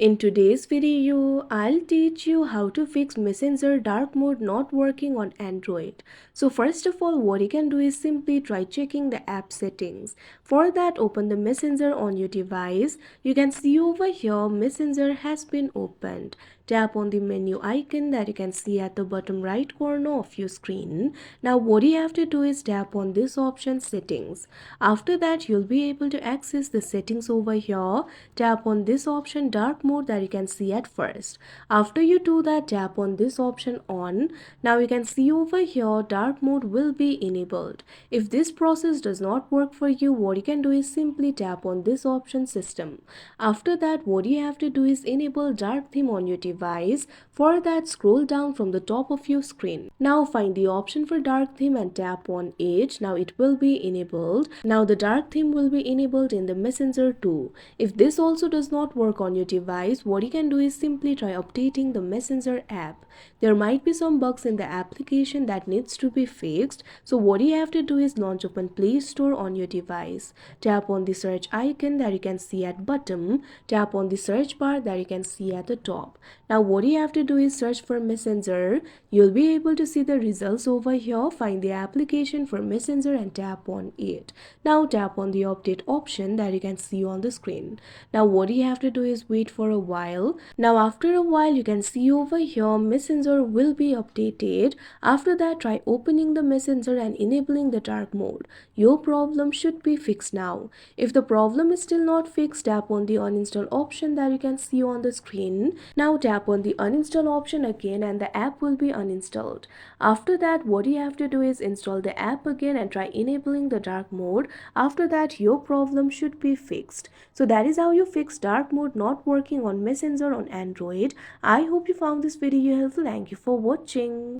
In today's video, I'll teach you how to fix Messenger dark mode not working on Android. So first of all, what you can do is simply try checking the app settings. For that, open the Messenger on your device. You can see over here Messenger has been opened. Tap on the menu icon that you can see at the bottom right corner of your screen. Now what you have to do is tap on this option settings. After that, you'll be able to access the settings over here. Tap on this option dark mode that you can see at first. After you do that, tap on this option on. Now you can see over here dark mode will be enabled. If this process does not work for you, what you can do is simply tap on this option system. After that, what you have to do is enable dark theme on your device. For that, scroll down from the top of your screen. Now find the option for dark theme and tap on it. Now it will be enabled. Now the dark theme will be enabled in the Messenger too. If this also does not work on your device, what you can do is simply try updating the Messenger app. There might be some bugs in the application that needs to be fixed. So what you have to do is launch open Play Store on your device. Tap on the search icon that you can see at bottom. Tap on the search bar that you can see at the top. Now what you have to do is search for Messenger. You'll be able to see the results over here. Find the application for Messenger and tap on it. Now tap on the update option that you can see on the screen. Now what you have to do is wait for a while. Now after a while, you can see over here Messenger will be updated. After that, try opening the Messenger and enabling the dark mode. Your problem should be fixed now. If the problem is still not fixed, tap on the uninstall option that you can see on the screen. Now tap on the uninstall option again and the app will be uninstalled. After that, what you have to do is install the app again and try enabling the dark mode. After that, your problem should be fixed. So that is how you fix dark mode not working on Messenger on Android. I hope you found this video helpful. Thank you for watching.